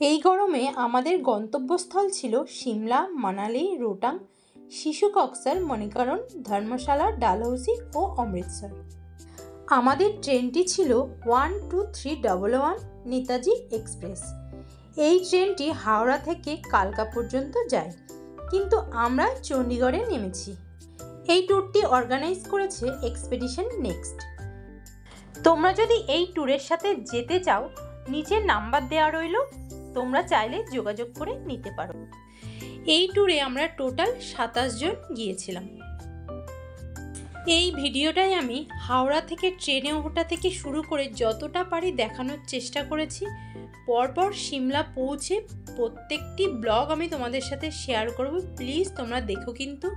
এই গরমে আমাদের গন্তব্যস্থল ছিল সিমলা, মানালি, রোহতাং, শিশু কক্সর, মণিকরণ, ধর্মশালা, ডালহৌসি ও অমৃতসর। আমাদের ট্রেনটি ছিল 12311 নেতাজি এক্সপ্রেস। এই ট্রেনটি হাওড়া থেকে কালকা পর্যন্ত যায়, কিন্তু আমরা চণ্ডীগড়ে নেমেছি। এই ট্যুরটি অর্গানাইজ করেছে এক্সপেডিশন নেক্সট। তোমরা যদি এই ট্যুরের সাথে যেতে চাও, নিচের নাম্বার দেওয়া রইল, তোমরা চাইলে যোগাযোগ করে নিতে পারো। এই ট্যুরে আমরা টোটাল 27 জন গিয়েছিলাম। এই ভিডিওটাই আমি হাওড়া থেকে ট্রেনে ওঠা থেকে শুরু করে যতটা পারি দেখানোর চেষ্টা করেছি। পরপর সিমলা পৌঁছে প্রত্যেকটি ব্লগ আমি তোমাদের সাথে শেয়ার করব, প্লিজ তোমরা দেখো কিন্তু।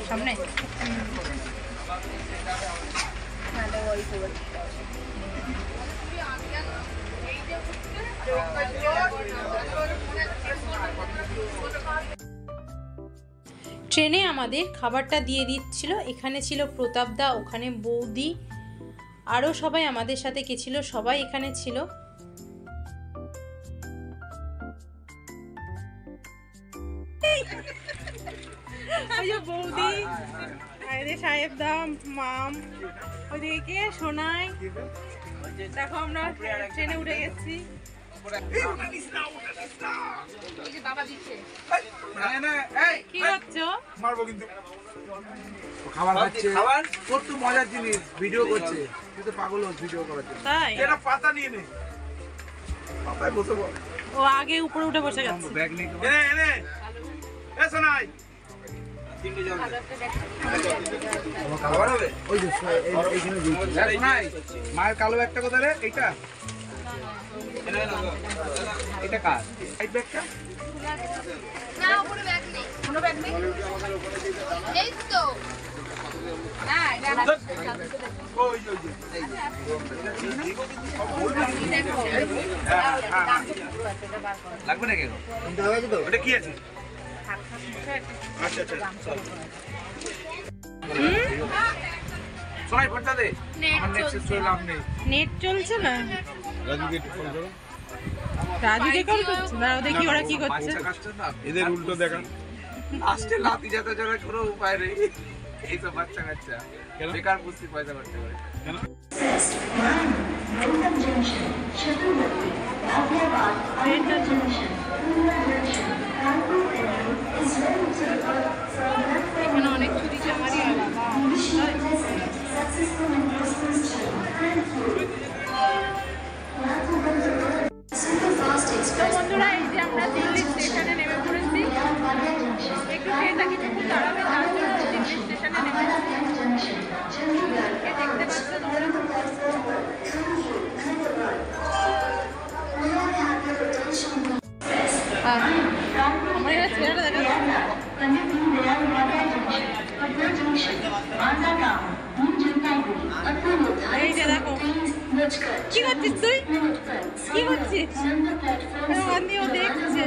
সামনে ট্রেনে আমাদের খাবারটা দিয়ে দিচ্ছিল। এখানে ছিল প্রতাপদা, ওখানে বৌদি, আরও সবাই আমাদের সাথে গেছিল, সবাই এখানে ছিল। বৌদি, সাহেব দাম, মাম, ওইদিকে সোনাই, দেখো আমরা ট্রেনে উঠে গেছি। কি হচ্ছে? খাবার খাচ্ছে, খাবার কত মজার জিনিস, ভিডিও করছে, তুই তো পাগল হস ভিডিও করার জন্য। তাই এটা পাতা নিয়ে নে, পাতায় বসে বল। ও আগে উপরে উঠে বসে গেছে। ব্যাগ নিয়ে এনে এনে এ শোনাই তিনটে জল খাবার হবে। ওই যে এইখানে দিই শোনাই, মায়ের কালো ব্যাগটা কোথায় রে? এইটা এটা কার? এই ব্যাগটা না, উপরে ব্যাগ নেই, কোনো ব্যাগ নেই, এই তো না, এটা ওই যে লাগবে না কেন? ওটা কি আছে? আচ্ছা আচ্ছা সোনাই ফোনটা দে, আমার নেট শেষ হয়ে লাভ নেই। নেট চলছে না। রাজুকে একটু ফোন করো। রাজুকে কল করছে না, দেখি ওরা কি করছে। এদের উল্টো দেখা, লাস্টে লাতি যেতে যারা কোনো উপায় নেই। এইসব বাচ্চা কাচ্চা বেকার বুঝতে পয়সা করতে পারে। এখানে অনেক ছুটি চামারি হয় বাবা। বন্ধুরা, এই যে আমরা দিল্লি স্টেশনে নেমে পড়েছি। একটু ট্রেনটা কিছুক্ষণ দাঁড়াবে, তার জন্য দিল্লি স্টেশনে নেমে দেখতে পাচ্ছ তোমরা। আমার এরা ছেলেটা দেখা এই যে দেখো কি করছিস তুই, কি করছিস? ও দেখছে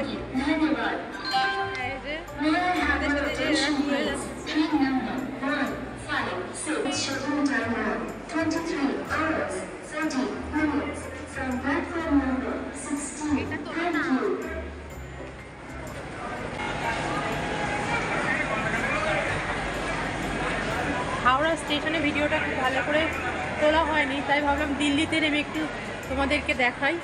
হাওড়া স্টেশনে ভিডিওটা খুব ভালো করে তোলা হয়নি, তাই ভাবলাম দিল্লিতে নেমে একটু তোমাদেরকে দেখাই।